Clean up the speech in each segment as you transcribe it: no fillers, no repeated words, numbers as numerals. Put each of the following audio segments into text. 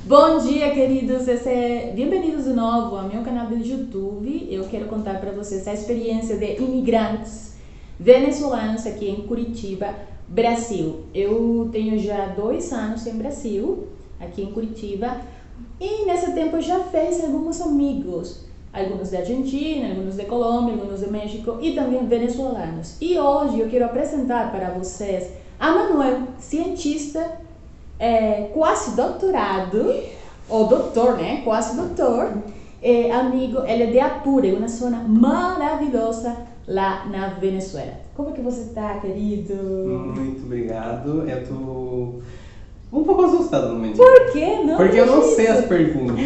Bom dia, queridos! Bem-vindos de novo ao meu canal do YouTube. Eu quero contar para vocês a experiência de imigrantes venezuelanos aqui em Curitiba, Brasil. Eu tenho já 2 anos em Brasil, aqui em Curitiba, e nesse tempo eu já fiz alguns amigos, alguns da Argentina, alguns de Colômbia, alguns de México e também venezuelanos. E hoje eu quero apresentar para vocês a Manuel, cientista, quase doutorado, ou doutor, né? Quase doutor, amigo, ele é de Apure, uma zona maravilhosa lá na Venezuela. Como é que você está, querido? Muito obrigado. Eu tô um pouco assustado no momento. Por quê? Não, porque eu não sei as perguntas.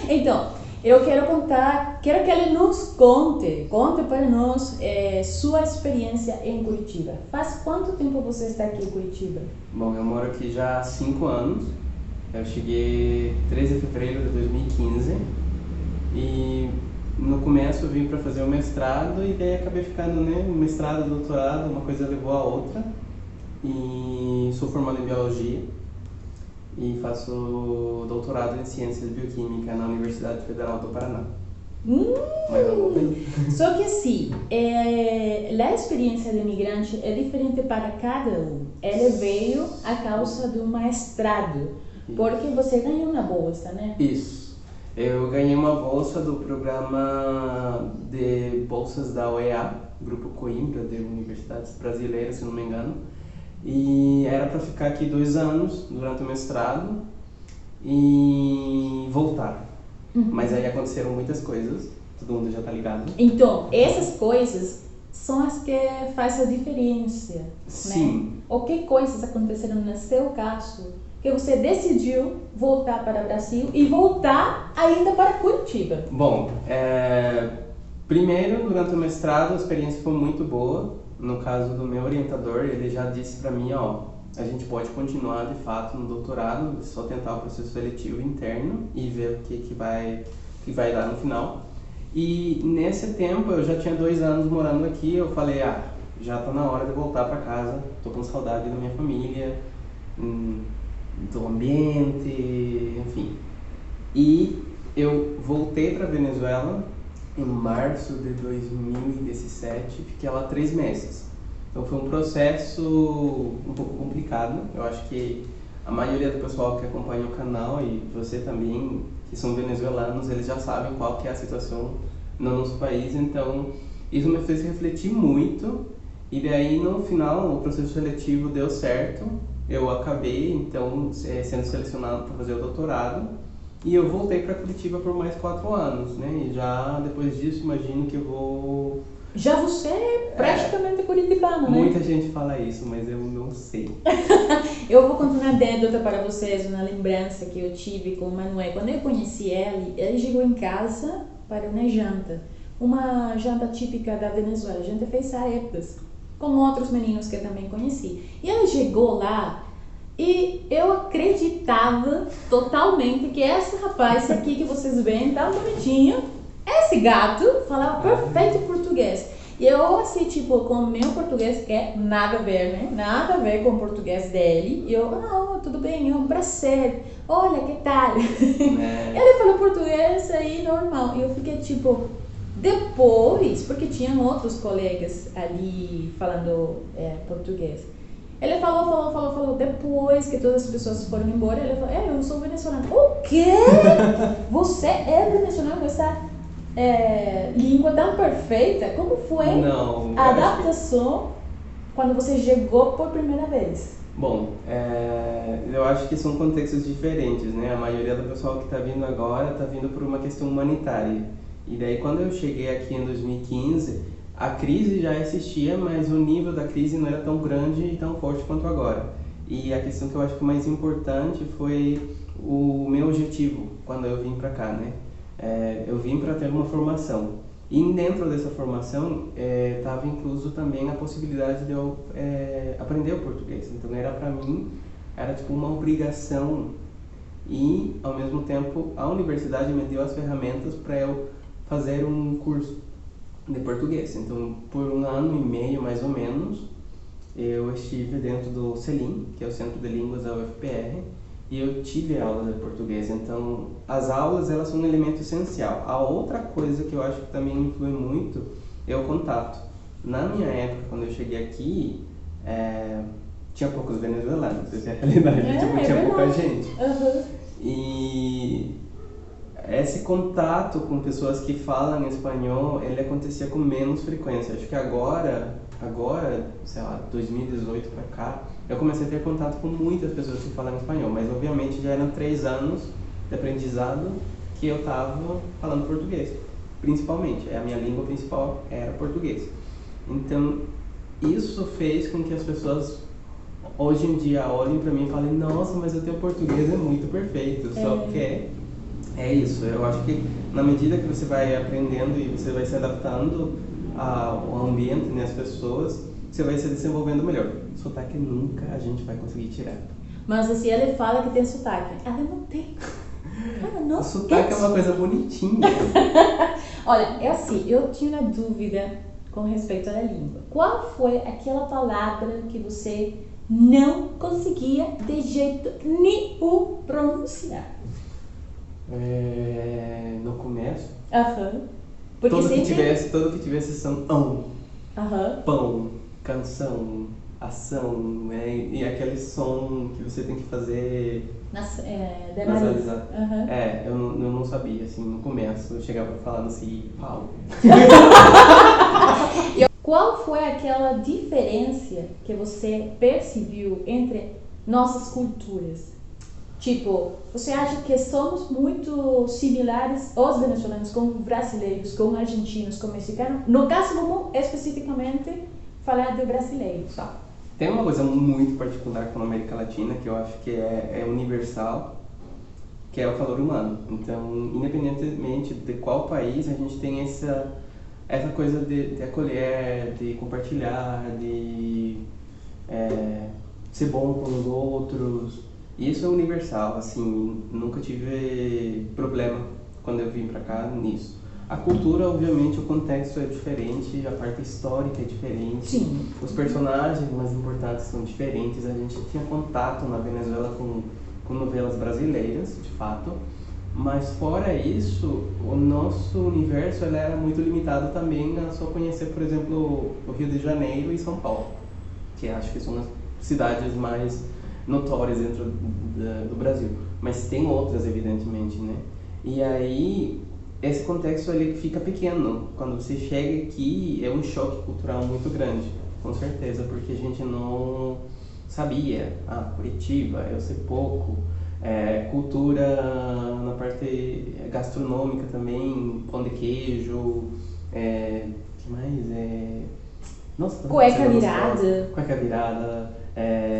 Então, eu quero que ele nos conte para nós sua experiência em Curitiba. Faz quanto tempo você está aqui em Curitiba? Bom, eu moro aqui já há 5 anos. Eu cheguei 13 de fevereiro de 2015 e no começo eu vim para fazer o mestrado e daí acabei ficando, né, mestrado, doutorado, uma coisa levou a outra. E sou formado em biologia e faço doutorado em ciências bioquímicas na Universidade Federal do Paraná. Mas eu vou bem. Só que assim, a experiência de imigrante é diferente para cada um. Ele veio a causa do mestrado, porque você ganhou uma bolsa, né? Isso. Eu ganhei uma bolsa do programa de bolsas da OEA, Grupo Coimbra, de Universidades Brasileiras, se não me engano. E era para ficar aqui 2 anos durante o mestrado e voltar. Mas aí aconteceram muitas coisas, todo mundo já tá ligado. Então, essas coisas são as que fazem a diferença, Sim. né? O que coisas aconteceram no seu caso que você decidiu voltar para o Brasil e voltar ainda para Curitiba? Bom, primeiro, durante o mestrado, a experiência foi muito boa. No caso do meu orientador, ele já disse para mim, a gente pode continuar de fato no doutorado, só tentar o processo seletivo interno e ver o que vai dar no final. E nesse tempo, eu já tinha 2 anos morando aqui, eu falei, já tá na hora de voltar para casa, tô com saudade da minha família, do ambiente, enfim. E eu voltei para Venezuela em março de 2017, fiquei lá 3 meses. Então foi um processo um pouco complicado. Eu acho que a maioria do pessoal que acompanha o canal e você também, que são venezuelanos, eles já sabem qual que é a situação no nosso país. Então isso me fez refletir muito e daí no final o processo seletivo deu certo. Eu acabei então sendo selecionado para fazer o doutorado. E eu voltei para Curitiba por mais 4 anos, né? E já depois disso, imagino que eu vou... Já você é praticamente curitibano, né? Muita gente fala isso, mas eu não sei. Eu vou contar uma anedota para vocês, uma lembrança que eu tive com o Manuel. Quando eu conheci ele chegou em casa para uma janta típica da Venezuela. A gente fez arepas com outros meninos que eu também conheci. E ele chegou lá e eu acreditava totalmente que esse rapaz aqui que vocês veem, tão bonitinho, esse gato falava perfeito português. E eu assim, tipo, com o meu português, que é nada a ver, né? Nada a ver com o português dele. E eu, tudo bem, é um prazer. Olha, que tal? Ele falou português aí normal. E eu fiquei tipo, depois, porque tinham outros colegas ali falando português. Ele falou, depois que todas as pessoas foram embora, ele falou, eu sou venezuelano. O quê? Você é venezuelano com essa língua tão perfeita? Como foi a adaptação quando você chegou por primeira vez? Bom, eu acho que são contextos diferentes, né? A maioria do pessoal que está vindo agora está vindo por uma questão humanitária. E daí quando eu cheguei aqui em 2015... a crise já existia, mas o nível da crise não era tão grande e tão forte quanto agora. E a questão que eu acho que mais importante foi o meu objetivo quando eu vim para cá, né? Eu vim para ter uma formação. E dentro dessa formação estava incluso também a possibilidade de eu aprender o português. Então era para mim, era tipo uma obrigação e ao mesmo tempo a universidade me deu as ferramentas para eu fazer um curso de português. Então, por 1 ano e meio, mais ou menos, eu estive dentro do CELIM, que é o Centro de Línguas da UFPR, e eu tive aula de português. Então, as aulas, elas são um elemento essencial. A outra coisa que eu acho que também influi muito é o contato. Na minha época, quando eu cheguei aqui, tinha poucos venezuelanos, essa é a realidade, tinha pouca gente. E esse contato com pessoas que falam espanhol, ele acontecia com menos frequência. Acho que agora, sei lá, 2018 pra cá, eu comecei a ter contato com muitas pessoas que falam espanhol, mas obviamente já eram 3 anos de aprendizado que eu estava falando português, principalmente. A minha língua principal era português. Então, isso fez com que as pessoas hoje em dia olhem para mim e falem: nossa, mas o teu português é muito perfeito. Só que é isso. Eu acho que na medida que você vai aprendendo e você vai se adaptando ao ambiente, né, às pessoas, você vai se desenvolvendo melhor. Sotaque nunca a gente vai conseguir tirar. Mas assim, ele fala que tem sotaque. Ela não tem. Ela não o sotaque é uma coisa bonitinha. Olha, é assim, eu tinha uma dúvida com respeito à língua. Qual foi aquela palavra que você não conseguia de jeito nenhum pronunciar? No começo, Porque tudo que tivesse som, pão, canção, ação, e aquele som que você tem que fazer nasalizar. Eu não sabia, assim, no começo, eu chegava falando assim, pau. Qual foi aquela diferença que você percebeu entre nossas culturas? Tipo, você acha que somos muito similares, os venezuelanos, com brasileiros, com argentinos, com mexicanos? No caso, vamos especificamente falar de brasileiros. Tá. Tem uma coisa muito particular com a América Latina, que eu acho que é universal, que é o calor humano. Então, independentemente de qual país, a gente tem essa coisa de acolher, de compartilhar, de ser bom com os outros. Isso é universal, assim, nunca tive problema quando eu vim pra cá nisso. A cultura, obviamente, o contexto é diferente, a parte histórica é diferente. Sim. Os personagens mais importantes são diferentes. A gente tinha contato na Venezuela com novelas brasileiras, de fato. Mas fora isso, o nosso universo ele era muito limitado também a só conhecer, por exemplo, o Rio de Janeiro e São Paulo, que acho que são as cidades mais notórias dentro do Brasil. Mas tem outras, evidentemente, né? E aí, esse contexto ele fica pequeno. Quando você chega aqui, é um choque cultural muito grande, com certeza, porque a gente não sabia. Curitiba, eu sei pouco. Cultura na parte gastronômica também, pão de queijo, que mais? Nossa, cueca virada.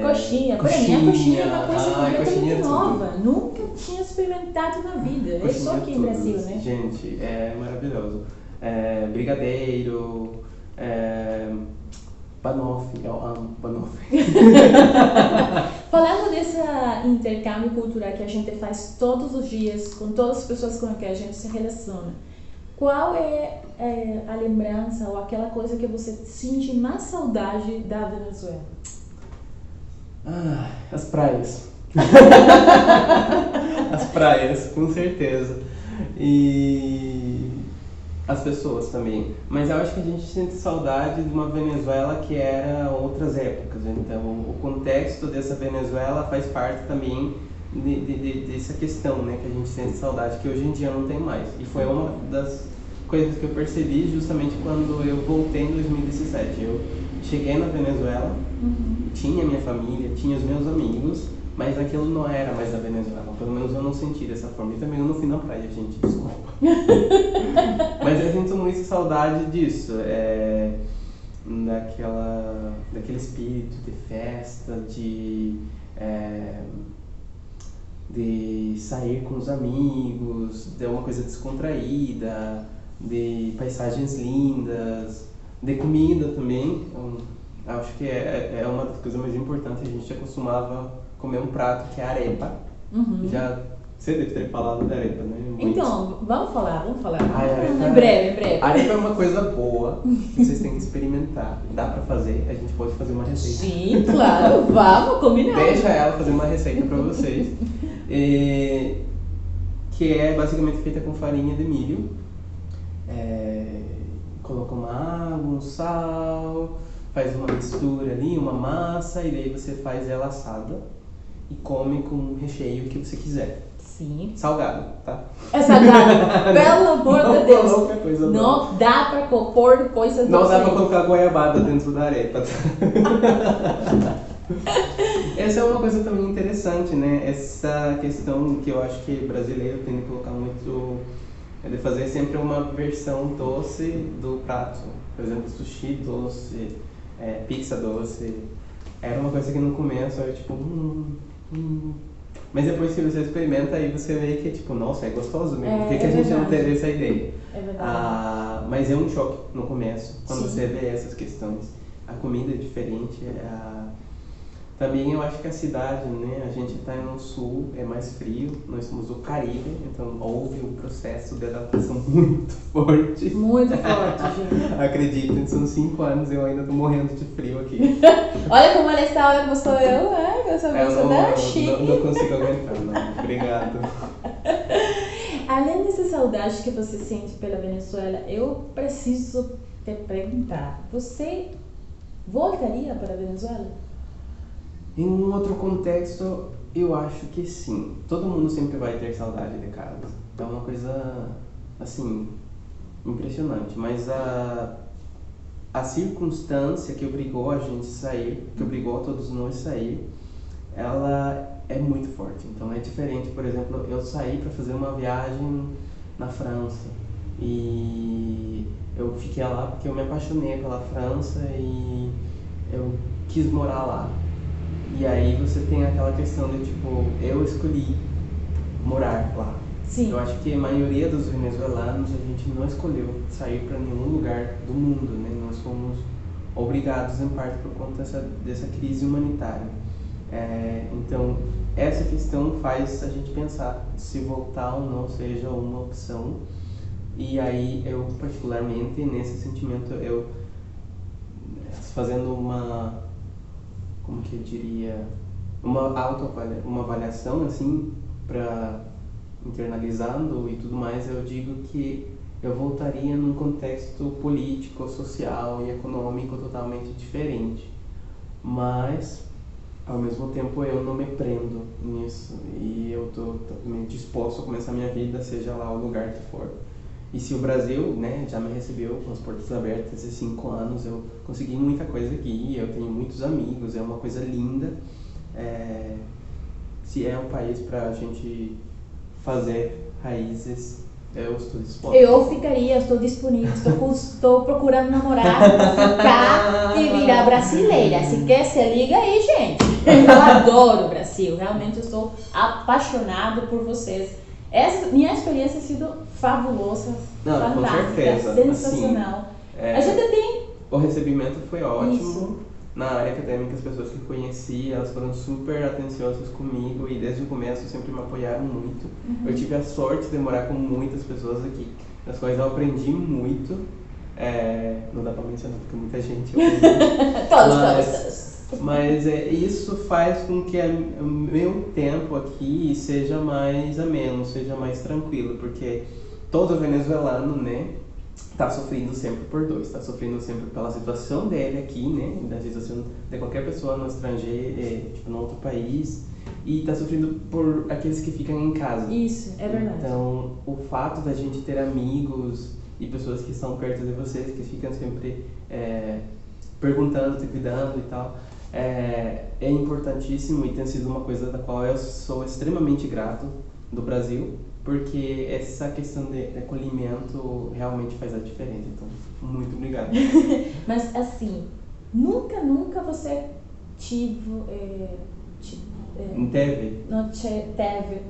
Coxinha. Para mim, a coxinha é uma coisa completamente nova. Nunca tinha experimentado na vida. É só aqui no Brasil, né? Gente, é maravilhoso. Brigadeiro, banoffee, eu amo banoffee. Falando desse intercâmbio cultural que a gente faz todos os dias com todas as pessoas com quem a gente se relaciona, qual é a lembrança ou aquela coisa que você sente mais saudade da Venezuela? As praias. As praias, com certeza. E as pessoas também. Mas eu acho que a gente sente saudade de uma Venezuela que era outras épocas. Então, o contexto dessa Venezuela faz parte também dessa questão, né, que a gente sente saudade, que hoje em dia não tem mais. E foi uma das coisas que eu percebi justamente quando eu voltei em 2017. Eu cheguei na Venezuela, tinha minha família, tinha os meus amigos, mas aquilo não era mais a Venezuela. Pelo menos eu não senti dessa forma. E também eu não fui na praia, gente, desculpa. Mas eu sinto muito saudade disso. Daquele espírito de festa, de sair com os amigos, de uma coisa descontraída, de paisagens lindas, de comida também. Acho que é uma das coisas mais importantes. A gente acostumava comer um prato que é arepa. Você deve ter falado da arepa, né? Então, vamos falar. Arepa, Em breve. Arepa é uma coisa boa, que vocês têm que experimentar. Dá pra fazer, a gente pode fazer uma receita. Sim, claro, vamos combinar. Deixa ela fazer uma receita pra vocês. Que é basicamente feita com farinha de milho. Coloca uma água, um sal, faz uma mistura ali, uma massa, e daí você faz ela assada e come com o recheio que você quiser. Sim. Salgado, tá? É salgado. Pelo amor de Deus. Outra coisa não dá pra pôr coisa doce. Não dá pra colocar goiabada dentro da arepa. Essa é uma coisa também interessante, né? Essa questão que eu acho que brasileiro tem que colocar muito, é de fazer sempre uma versão doce do prato. Por exemplo, sushi doce, pizza doce. Era uma coisa que no começo eu tipo, Mas depois que você experimenta, aí você vê que tipo, nossa, é gostoso mesmo. Por que a gente não teve essa ideia? É verdade. Mas é um choque no começo, quando Sim. você vê essas questões. A comida é diferente, Também eu acho que a cidade, né, a gente está no sul, é mais frio, nós somos do Caribe, então houve um processo de adaptação muito forte. Muito forte, gente. Acreditem, são 5 anos e eu ainda estou morrendo de frio aqui. Olha como ela está, olha como estou eu. Eu sou não consigo aguentar, não. Obrigado. Além dessa saudade que você sente pela Venezuela, eu preciso te perguntar, você voltaria para a Venezuela? Em um outro contexto, eu acho que sim. Todo mundo sempre vai ter saudade de casa. É uma coisa, assim, impressionante. Mas a circunstância que obrigou a gente a sair, que obrigou a todos nós a sair, ela é muito forte. Então é diferente, por exemplo, eu saí para fazer uma viagem na França. E eu fiquei lá porque eu me apaixonei pela França e eu quis morar lá. E aí você tem aquela questão de tipo, eu escolhi morar lá. Sim. Eu acho que a maioria dos venezuelanos, a gente não escolheu sair para nenhum lugar do mundo, né? Nós fomos obrigados em parte por conta dessa crise humanitária. Então, essa questão faz a gente pensar se voltar ou não seja uma opção. E aí eu, particularmente, nesse sentimento, eu fazendo como que eu diria, uma avaliação assim, para internalizando e tudo mais, eu digo que eu voltaria num contexto político, social e econômico totalmente diferente, mas ao mesmo tempo eu não me prendo nisso e eu estou totalmente disposto a começar minha vida, seja lá o lugar que for. E se o Brasil, né, já me recebeu com as portas abertas esses 5 anos, eu consegui muita coisa aqui, eu tenho muitos amigos, é uma coisa linda. Se é um país para a gente fazer raízes, eu estou disposta. Eu ficaria, estou disponível, estou procurando namorado para ficar e virar brasileira. Se quer, se liga aí, gente. Eu adoro o Brasil, realmente eu estou apaixonado por vocês. Minha experiência tem sido fabulosa, fantástica, com certeza, sensacional. Assim, a gente tem... O recebimento foi ótimo. Isso. Na área acadêmica, as pessoas que conheci, elas foram super atenciosas comigo e desde o começo sempre me apoiaram muito. Uhum. Eu tive a sorte de morar com muitas pessoas aqui, das quais eu aprendi muito. Não dá pra mencionar porque muita gente aprendeu. Todos. Mas isso faz com que o meu tempo aqui seja mais ameno, seja mais tranquilo, porque todo venezuelano, né, tá sofrendo sempre por dois, tá sofrendo sempre pela situação dele aqui, né, da situação de qualquer pessoa no estrangeiro, tipo, no outro país, e tá sofrendo por aqueles que ficam em casa. Isso, é verdade. Então, o fato da gente ter amigos e pessoas que estão perto de vocês, que ficam sempre perguntando, te cuidando e tal, é importantíssimo e tem sido uma coisa da qual eu sou extremamente grato do Brasil, porque essa questão de acolhimento realmente faz a diferença. Então, muito obrigado. Mas assim, nunca você Teve? Não teve.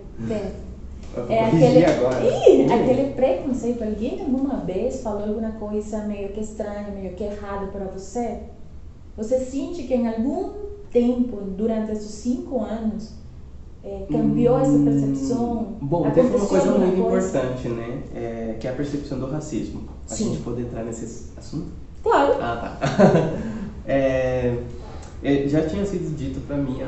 Aquele preconceito. Alguém alguma vez falou alguma coisa meio que estranha, meio que errada para você? Você sente que em algum tempo, durante esses 5 anos, cambiou essa percepção? Bom, teve uma coisa muito importante, né? Que é a percepção do racismo. A gente pode entrar nesse assunto? Claro. Ah, tá. Já tinha sido dito pra mim,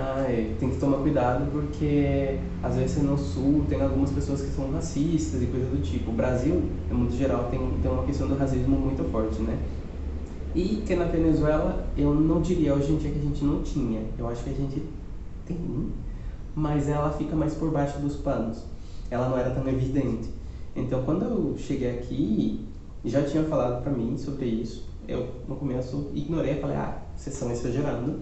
tem que tomar cuidado porque às vezes no sul tem algumas pessoas que são racistas e coisa do tipo. O Brasil, no mundo geral, tem uma questão do racismo muito forte, né? E que na Venezuela, eu não diria hoje em dia que a gente não tinha. Eu acho que a gente tem, mas ela fica mais por baixo dos panos. Ela não era tão evidente. Então, quando eu cheguei aqui, já tinha falado pra mim sobre isso. Eu, no começo, ignorei, falei, vocês estão exagerando.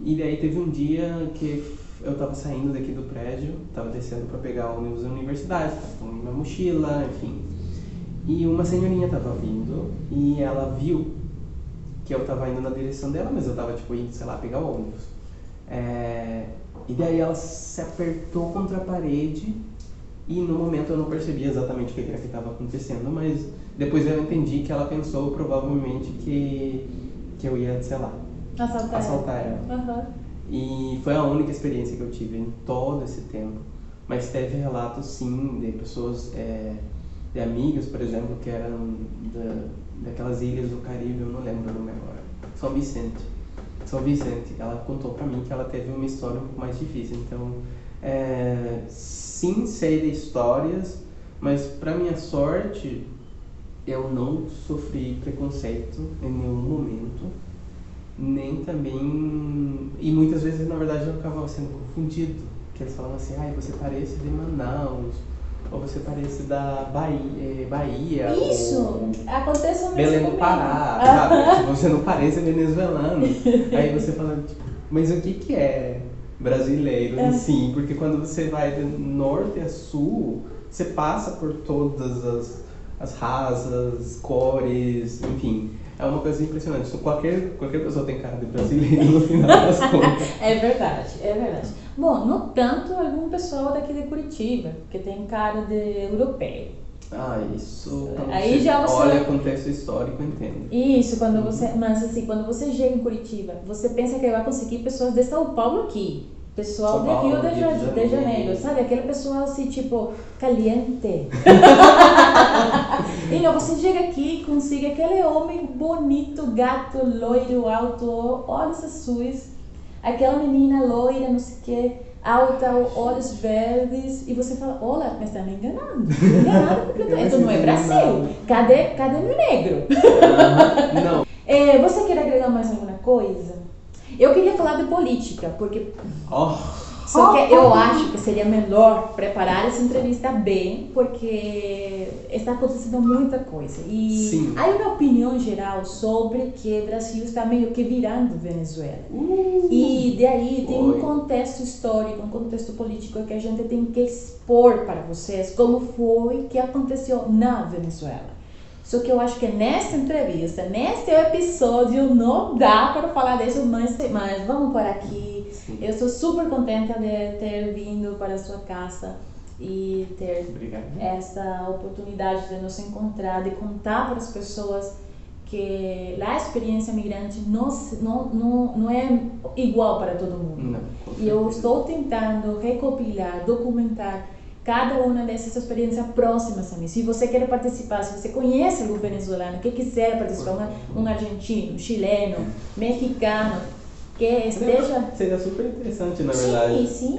E daí teve um dia que eu tava saindo daqui do prédio, tava descendo pra pegar o ônibus da universidade, tava com minha mochila, enfim. E uma senhorinha tava vindo e ela viu que eu tava indo na direção dela, mas eu tava, tipo, indo, sei lá, pegar o ônibus. E daí ela se apertou contra a parede e no momento eu não percebi exatamente o que era que estava acontecendo, mas depois eu entendi que ela pensou provavelmente que eu ia, sei lá, assaltar ela. E foi a única experiência que eu tive em todo esse tempo. Mas teve relatos, sim, de pessoas, de amigas, por exemplo, que eram daquelas ilhas do Caribe, eu não lembro o nome agora. São Vicente. Ela contou pra mim que ela teve uma história um pouco mais difícil. Então, sim, sei de histórias, mas pra minha sorte, eu não sofri preconceito em nenhum momento, nem também... E muitas vezes, na verdade, eu acabava sendo confundido, porque eles falavam assim, você parece de Manaus, ou você parece da Bahia Isso! Acontece mesmo Belém do Pará, sabe? Você não parece venezuelano. Aí você fala, tipo, mas o que é brasileiro em si? Porque quando você vai de norte a sul, você passa por todas as raças, cores, enfim. É uma coisa impressionante. Qualquer pessoa tem cara de brasileiro no final das contas. É verdade. Bom, no tanto algum pessoal daqui de Curitiba, que tem cara de europeu. Isso. Aí você já você olha o contexto histórico, entende? Isso, mas assim, quando você chega em Curitiba, você pensa que vai conseguir pessoas de São Paulo aqui. Pessoal São Paulo, de Rio de Janeiro, sabe? Aquele pessoal assim, tipo, caliente. E não, você chega aqui e consegue aquele homem bonito, gato, loiro, alto, olhos azuis. Aquela menina loira, não sei o que, alta, olhos verdes. E você fala, olha, mas tá me enganando. Completamente. Então não é Brasil. Cadê meu negro? Não. Você quer agregar mais alguma coisa? Eu queria falar de política, porque só que eu acho que seria melhor preparar essa entrevista bem, porque está acontecendo muita coisa. E sim, há uma opinião geral sobre que o Brasil está meio que virando Venezuela. E daí tem um contexto histórico, um contexto político que a gente tem que expor para vocês como foi que aconteceu na Venezuela. Só que eu acho que nesta entrevista, neste episódio, não dá para falar disso, mas vamos por aqui. Sim. Eu estou super contente de ter vindo para a sua casa e ter essa oportunidade de nos encontrar, de contar para as pessoas que a experiência migrante não é igual para todo mundo. Não, e eu estou tentando recopilar, documentar cada uma dessas experiências próximas a mim. Se você quer participar, se você conhece algum venezuelano que quiser participar, um argentino, um chileno, mexicano, que esteja... Seria super interessante, na verdade. Sim.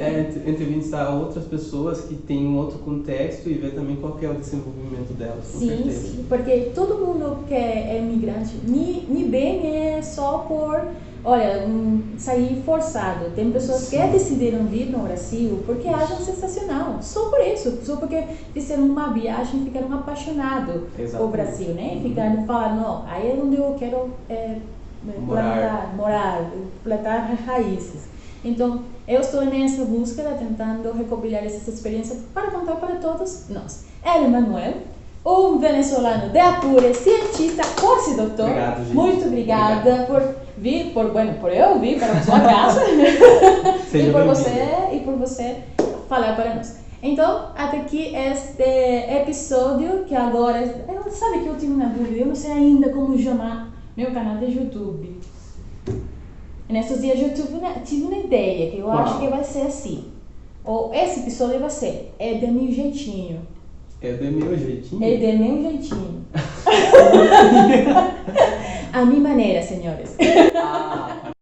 Entrevistar outras pessoas que têm um outro contexto e ver também qual que é o desenvolvimento delas, com certeza. Sim, porque todo mundo que é imigrante, nem bem é só por... Olha, sair forçado. Tem pessoas que decidiram vir no Brasil porque acham sensacional. Só por isso. Só porque fizeram uma viagem e ficaram apaixonados por Brasil, né? E ficaram falando, não, aí é onde eu quero plantar raízes. Então, eu estou nessa búsqueda, tentando recopilar essas experiências para contar para todos nós. Ele, Manuel, um venezuelano de Apure, cientista, pós-doutor. Obrigado, gente. Muito obrigada por vir, por eu vir para a sua casa e por você falar para nós. Então, até aqui este episódio, que agora, sabe que eu tive uma dúvida, eu não sei ainda como chamar meu canal de YouTube. Nesses dias eu tive uma ideia, que eu acho que vai ser assim. Esse episódio vai ser, é de meu jeitinho. É de meu jeitinho? É de meu jeitinho. A minha maneira, senhores. A